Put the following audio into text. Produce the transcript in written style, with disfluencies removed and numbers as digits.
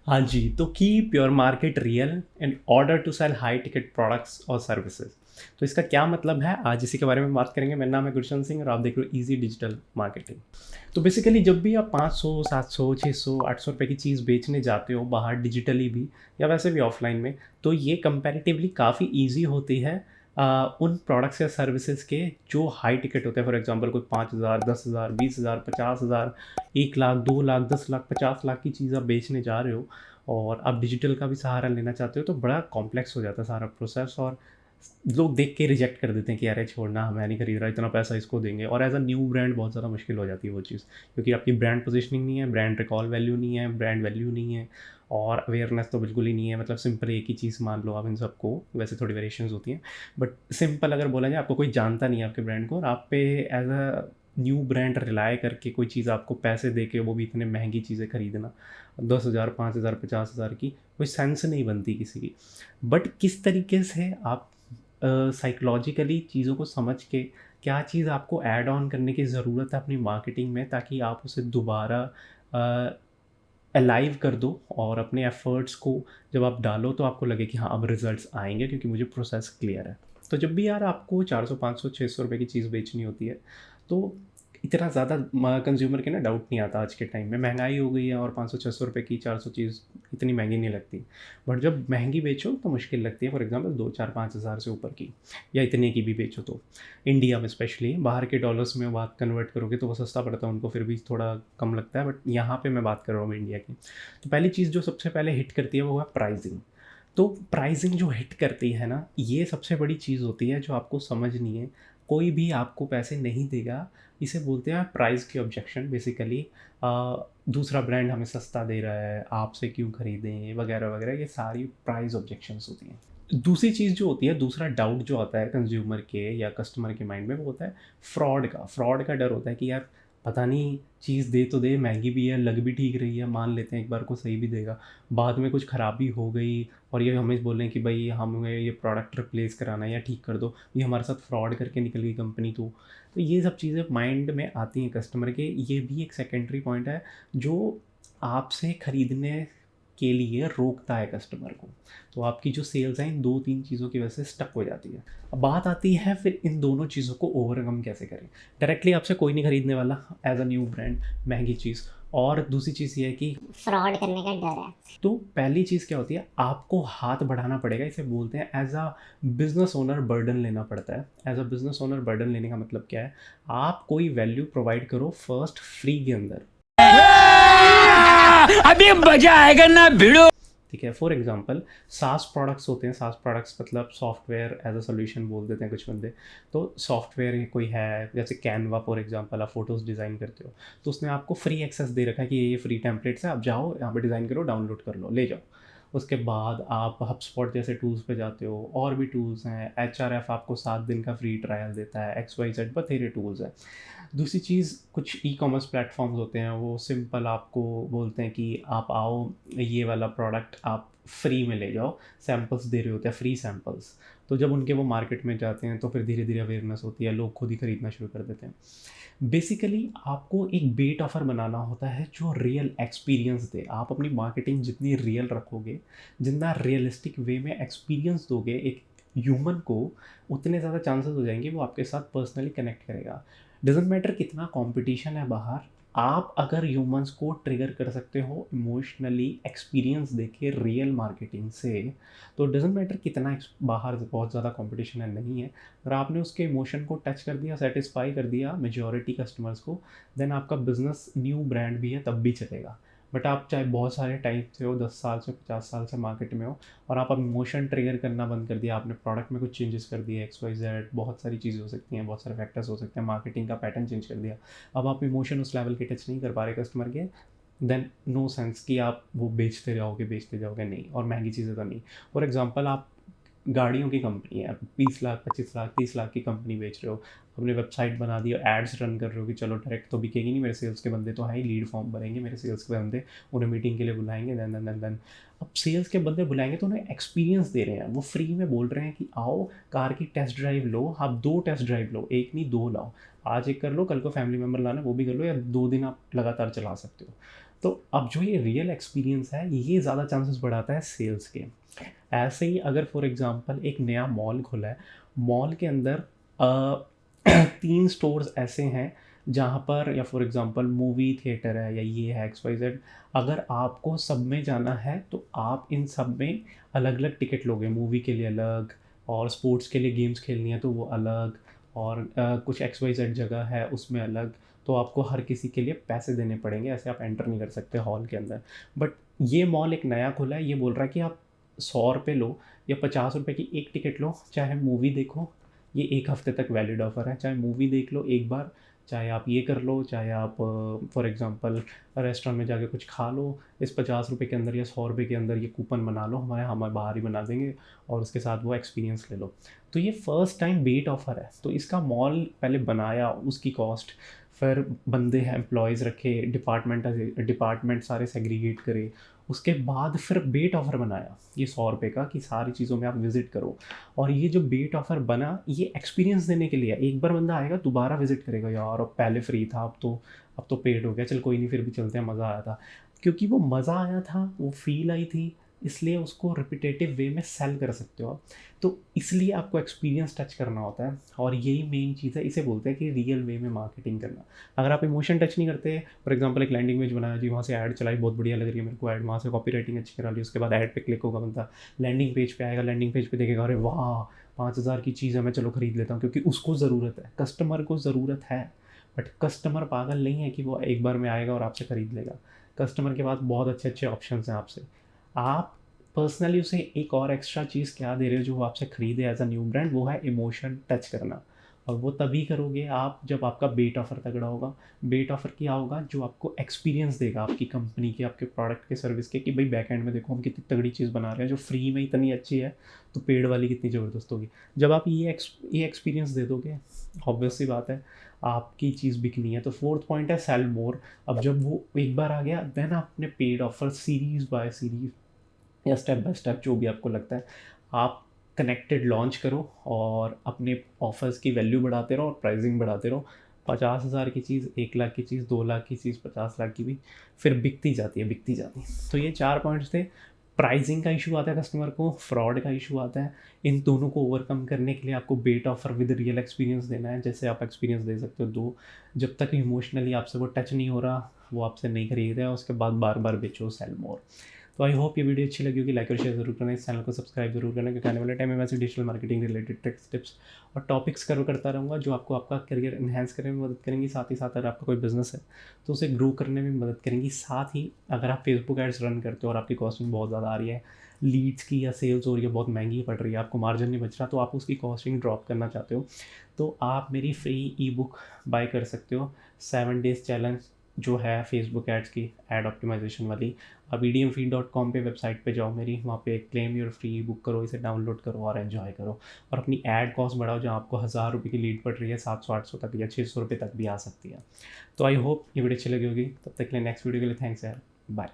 हाँ जी, तो keep your market real in order to sell high ticket products और सर्विसेज। तो इसका क्या मतलब है, आज इसी के बारे में बात करेंगे। मेरा नाम है गुलशन सिंह और आप देख रहे हो इजी डिजिटल मार्केटिंग। तो बेसिकली जब भी आप 500, 700, 600, 800 रुपए की चीज़ बेचने जाते हो बाहर, डिजिटली भी या वैसे भी ऑफलाइन में, तो ये कंपैरेटिवली काफ़ी ईजी होती है उन प्रोडक्ट्स या सर्विसेज के जो हाई टिकट होते हैं। फॉर एग्जांपल कोई 5,000, 10,000, 20,000, 50,000, 1 लाख, 2 लाख, 10 लाख, 50 लाख की चीज़ आप बेचने जा रहे हो और आप डिजिटल का भी सहारा लेना चाहते हो, तो बड़ा कॉम्प्लेक्स हो जाता है सारा प्रोसेस। और लोग देख के रिजेक्ट कर देते हैं कि अरे छोड़ना, मैं नहीं खरीद रहा, इतना पैसा इसको देंगे। और एज अ न्यू ब्रांड बहुत ज़्यादा मुश्किल हो जाती है वो चीज़, क्योंकि आपकी ब्रांड पोजिशनिंग नहीं है, ब्रांड रिकॉल वैल्यू नहीं है, ब्रांड वैल्यू नहीं है और अवेयरनेस तो बिल्कुल ही नहीं है। मतलब सिंपल एक ही चीज़ मान लो आप इन सबको, वैसे थोड़ी वेरिएशंस होती हैं, बट सिंपल अगर बोला जाए, आपको कोई जानता नहीं है आपके ब्रांड को और आप पे as a new brand rely करके कोई चीज़ आपको पैसे दे के, वो भी इतने महंगी चीज़ें खरीदना, 10,000, 5,000, 50,000 की, कोई सेंस नहीं बनती किसी की। बट किस तरीके से आप साइकोलॉजिकली चीज़ों को समझ के क्या चीज़ आपको ऐड ऑन करने की ज़रूरत है अपनी मार्केटिंग में, ताकि आप उसे दोबारा अलाइव कर दो और अपने एफ़र्ट्स को जब आप डालो तो आपको लगे कि हाँ, अब रिज़ल्ट्स आएँगे क्योंकि मुझे प्रोसेस क्लियर है। तो जब भी यार आपको 400, 500, 600 रुपए की चीज़ बेचनी होती है, तो इतना ज़्यादा कंज़्यूमर के ना डाउट नहीं आता आज के टाइम में। महँगाई हो गई है और 500, 600 रुपए की 400 चीज़ इतनी महँगी नहीं लगती। बट जब महँगी बेचो तो मुश्किल लगती है। फॉर एग्ज़ाम्पल 2, 4, 5,000 से ऊपर की या इतने की भी बेचो तो। इंडिया में स्पेशली, बाहर के डॉलर्स में बात कन्वर्ट करोगे तो वो सस्ता पड़ता है उनको, फिर भी थोड़ा कम लगता है, बट यहाँ पे मैं बात कर रहा हूँ इंडिया की। तो पहली चीज़ जो सबसे पहले हिट करती है वो है प्राइसिंग। तो प्राइसिंग जो हिट करती है ना, ये सबसे बड़ी चीज़ होती है जो आपको समझनी है। कोई भी आपको पैसे नहीं देगा, इसे बोलते हैं प्राइस की ऑब्जेक्शन बेसिकली। दूसरा ब्रांड हमें सस्ता दे रहा है, आपसे क्यों खरीदें, वगैरह वगैरह, ये सारी प्राइस ऑब्जेक्शंस होती हैं। दूसरी चीज़ जो होती है, दूसरा डाउट जो आता है कंज्यूमर के या कस्टमर के माइंड में, वो होता है फ्रॉड का डर होता है कि यार पता नहीं, चीज़ दे तो दे, महंगी भी है, लग भी ठीक रही है, मान लेते हैं एक बार को सही भी देगा, बाद में कुछ ख़राबी हो गई और ये हमें बोलें कि भाई हमें ये प्रोडक्ट रिप्लेस कराना है या ठीक कर दो, ये हमारे साथ फ्रॉड करके निकल गई कंपनी। तो ये सब चीज़ें माइंड में आती हैं कस्टमर के। ये भी एक सेकेंडरी पॉइंट है जो आपसे खरीदने के लिए रोकता है कस्टमर को। तो आपकी जो सेल्स हैं इन 2-3 चीज़ों की वजह से स्टक हो जाती है। अब बात आती है फिर इन दोनों चीज़ों को ओवरकम कैसे करें। डायरेक्टली आपसे कोई नहीं खरीदने वाला एज अ न्यू ब्रांड, महंगी चीज़। और दूसरी चीज़ ये है कि फ्रॉड करने का डर है। तो पहली चीज़ क्या होती है, आपको हाथ बढ़ाना पड़ेगा। इसे बोलते हैं as a business owner burden लेना पड़ता है। As a business owner burden लेने का मतलब क्या है, आप कोई वैल्यू प्रोवाइड करो फर्स्ट फ्री के अंदर। अभी मजा आएगा ना भिड़ो। ठीक है, फॉर एग्जांपल सास प्रोडक्ट्स होते हैं। सास प्रोडक्ट्स मतलब सॉफ्टवेयर एज अ सोल्यूशन बोल देते हैं कुछ बंदे। तो सॉफ्टवेयर कोई है, जैसे कैनवा फॉर एग्जांपल, आप फोटोज़ डिज़ाइन करते हो, तो उसने आपको फ्री एक्सेस दे रखा है कि ये फ्री टेम्पलेट्स है, आप जाओ यहाँ पे डिज़ाइन करो, डाउनलोड कर लो, ले जाओ। उसके बाद आप हबस्पॉट जैसे टूल्स पे जाते हो, और भी टूल्स हैं। एचआरएफ आपको 7 दिन का फ्री ट्रायल देता है। एक्स वाई जेड बथेरे टूल्स हैं। दूसरी चीज़, कुछ ई कॉमर्स प्लेटफॉर्म्स होते हैं, वो सिंपल आपको बोलते हैं कि आप आओ, ये वाला प्रोडक्ट आप फ्री में ले जाओ। सैम्पल्स दे रहे होते हैं, फ्री सैम्पल्स। तो जब उनके वो मार्केट में जाते हैं तो फिर धीरे धीरे अवेयरनेस होती है, लोग खुद ही खरीदना शुरू कर देते हैं। बेसिकली आपको एक बेट ऑफ़र बनाना होता है जो रियल एक्सपीरियंस दे। आप अपनी मार्केटिंग जितनी रियल रखोगे, जितना रियलिस्टिक वे में एक्सपीरियंस दोगे एक ह्यूमन को, उतने ज़्यादा चांसेस हो जाएंगे वो आपके साथ पर्सनली कनेक्ट करेगा। डजेंट मैटर कितना कंपटीशन है बाहर, आप अगर ह्यूमंस को ट्रिगर कर सकते हो इमोशनली एक्सपीरियंस देके रियल मार्केटिंग से, तो डजेंट मैटर कितना बाहर बहुत ज़्यादा कंपटीशन है नहीं है, अगर आपने उसके इमोशन को टच कर दिया, सेटिस्फाई कर दिया मेजॉरिटी कस्टमर्स को, देन आपका बिजनेस न्यू ब्रांड भी है तब भी चलेगा। बट आप चाहे बहुत सारे टाइम से हो, 10 साल से, 50 साल से मार्केट में हो, और आप अब इमोशन ट्रिगर करना बंद कर दिया, आपने प्रोडक्ट में कुछ चेंजेस कर दिए, एक्स वाई जेड, बहुत सारी चीज़ें हो सकती हैं, बहुत सारे फैक्टर्स हो सकते हैं, मार्केटिंग का पैटर्न चेंज कर दिया, अब आप इमोशन उस लेवल के टच नहीं कर पा रहे कस्टमर के, देन नो सेंस कि आप वो बेचते जाओगे नहीं, और महंगी चीज़ें तो नहीं। फॉर एग्जांपल आप गाड़ियों की कंपनी है, आप 20 लाख, 25 लाख, 30 लाख की कंपनी बेच रहे हो, अपने वेबसाइट बना दी और एड्स रन कर रहे हो कि चलो डायरेक्ट तो बिकेगी नहीं, मेरे सेल्स के बंदे तो हैं ही, लीड फॉर्म भरेंगे मेरे सेल्स के बंदे, उन्हें मीटिंग के लिए बुलाएंगे, देन अब सेल्स के बंदे बुलाएंगे तो उन्हें एक्सपीरियंस दे रहे हैं, वो फ्री में बोल रहे हैं कि आओ कार की टेस्ट ड्राइव लो, आप 2 टेस्ट ड्राइव लो, एक नहीं 2 लाओ, आज एक कर लो, कल को फैमिली मेम्बर लाना वो भी कर लो, या 2 दिन आप लगातार चला सकते हो। तो अब जो ये रियल एक्सपीरियंस है ये ज़्यादा चांसेस बढ़ाता है सेल्स के। ऐसे ही अगर फॉर एग्जांपल एक नया मॉल खुला है, मॉल के अंदर 3 स्टोर्स ऐसे हैं जहाँ पर, या फॉर एग्जांपल मूवी थिएटर है या ये है XYZ, अगर आपको सब में जाना है तो आप इन सब में अलग-अलग टिकट लोगे, मूवी के लिए अलग, और स्पोर्ट्स के लिए गेम्स खेलनी है तो वो अलग, और कुछ XYZ जगह है उसमें अलग, तो आपको हर किसी के लिए पैसे देने पड़ेंगे, ऐसे आप एंटर नहीं कर सकते हॉल के अंदर। बट ये मॉल एक नया खुला है, ये बोल रहा है कि आप 100 रुपये लो या 50 रुपये की एक टिकट लो, चाहे मूवी देखो, ये 1 हफ्ते तक वैलिड ऑफ़र है, चाहे मूवी देख लो एक बार, चाहे आप ये कर लो, चाहे आप फॉर एग्ज़ाम्पल रेस्टोरेंट में जाके कुछ खा लो, इस 50 रुपये के अंदर या 100 रुपये के अंदर ये कूपन बना लो, हमें बाहर ही बना देंगे, और उसके साथ वो एक्सपीरियंस ले लो। तो ये फर्स्ट टाइम बेट ऑफ़र है, तो इसका मॉल पहले बनाया, उसकी कॉस्ट, फिर बंदे हैं एम्प्लॉयज़ रखे, डिपार्टमेंट सारे सेग्रीगेट करे, उसके बाद फिर बेट ऑफ़र बनाया ये 100 रुपये का, कि सारी चीज़ों में आप विज़िट करो। और ये जो बेट ऑफ़र बना ये एक्सपीरियंस देने के लिए है। एक बार बंदा आएगा दोबारा विज़िट करेगा, यार अब पहले फ्री था, अब तो पेड हो गया, चल कोई नहीं फिर भी चलते हैं, मज़ा आया था। क्योंकि वो मज़ा आया था, वो फ़ील आई थी, इसलिए उसको रिपिटेटिव वे में सेल कर सकते हो आप। तो इसलिए आपको एक्सपीरियंस टच करना होता है, और यही मेन चीज़ है, इसे बोलते हैं कि रियल वे में मार्केटिंग करना। अगर आप इमोशन टच नहीं करते, फॉर एग्जांपल एक लैंडिंग पेज बनाया जी, वहाँ से ऐड चलाई, बहुत बढ़िया लग रही है मेरे को ऐड, वहाँ से कॉपी राइटिंग अच्छी करा ली, उसके बाद ऐड पे क्लिक होगा बंदा, लैंडिंग पेज पे आएगा, लैंडिंग पेज पे देखेगा अरे वाह 5,000 की चीज़ है, मैं चलो ख़रीद लेता हूँ, क्योंकि उसको ज़रूरत है, कस्टमर को ज़रूरत है। बट कस्टमर पागल नहीं है कि वो एक बार में आएगा और आपसे ख़रीद लेगा। कस्टमर के पास बहुत अच्छे अच्छे ऑप्शंस हैं आपसे। आप पर्सनली उसे एक और एक्स्ट्रा चीज़ क्या दे रहे हो जो वो आपसे ख़रीदे एज अ न्यू ब्रांड, वो है इमोशन टच करना। और वो तभी करोगे आप जब आपका बेट ऑफ़र तगड़ा होगा। बेट ऑफ़र क्या होगा, जो आपको एक्सपीरियंस देगा आपकी कंपनी के, आपके प्रोडक्ट के, सर्विस के, कि भाई बैक एंड में देखो हम कितनी तगड़ी चीज़ बना रहे हैं, जो फ्री में इतनी अच्छी है तो पेड वाली कितनी ज़बरदस्त होगी। जब आप ये एक्सपीरियंस दे दोगे, ऑब्वियस सी बात है आपकी चीज़ बिकनी है। तो फोर्थ पॉइंट है सेल मोर। अब जब वो एक बार आ गया, देन आप अपने paid offer series by series या स्टेप बाय स्टेप जो भी आपको लगता है, आप कनेक्टेड लॉन्च करो और अपने ऑफ़र्स की वैल्यू बढ़ाते रहो और प्राइसिंग बढ़ाते रहो। 50,000 की चीज़, 1 लाख की चीज़, 2 लाख की चीज़, 50 लाख की भी फिर बिकती जाती है, बिकती जाती है। तो ये 4 पॉइंट्स थे। प्राइसिंग का इशू आता है कस्टमर को, फ्रॉड का इशू आता है। इन दोनों को ओवरकम करने के लिए आपको बेट ऑफ़र विद रियल एक्सपीरियंस देना है। जैसे आप एक्सपीरियंस दे सकते हो 2, जब तक इमोशनली आपसे वो टच नहीं हो रहा, वो आपसे नहीं खरीद रहा है, उसके बाद बार-बार बेचो, सेल मोर। तो आई होप ये वीडियो अच्छी लगी होगी। लाइक और शेयर ज़रूर करना, इस चैनल को सब्सक्राइब जरूर करना, क्योंकि आने वाले टाइम में मैं ऐसे digital marketing related tricks, tips और टॉपिक्स कवर करता रहूँगा जो आपको आपका करियर इन्हेंस करने में मदद करेंगी। साथ ही साथ अगर आपका कोई बिजनेस है तो उसे ग्रो करने में मदद करेंगी। साथ ही अगर आप फेसबुक एड्स रन करते हो और आपकी कॉस्टिंग बहुत ज़्यादा आ रही है, लीड्स की या सेल्स हो रही है, बहुत महंगी पड़ रही है, आपको मार्जिन नहीं बच रहा, तो आप उसकी कॉस्टिंग ड्रॉप करना चाहते हो, तो आप मेरी फ्री ई बुक बाय कर सकते हो, 7 डेज़ चैलेंज जो है फेसबुक एड्स की, एड ऑप्टिमाइजेशन वाली। आप edmfeed.com पे वेबसाइट पे जाओ मेरी, वहाँ पे क्लेम योर फ्री बुक करो, इसे डाउनलोड करो और एंजॉय करो, और अपनी ऐड कॉस्ट बढ़ाओ, जहाँ आपको 1,000 रुपये की लीड पड़ रही है, 700-800 तक या 600 रुपये तक भी आ सकती है। तो आई होप ये वीडियो अच्छी लगी होगी। तब तक के लिए नेक्स्ट वीडियो के लिए थैंक्स यार, बाय।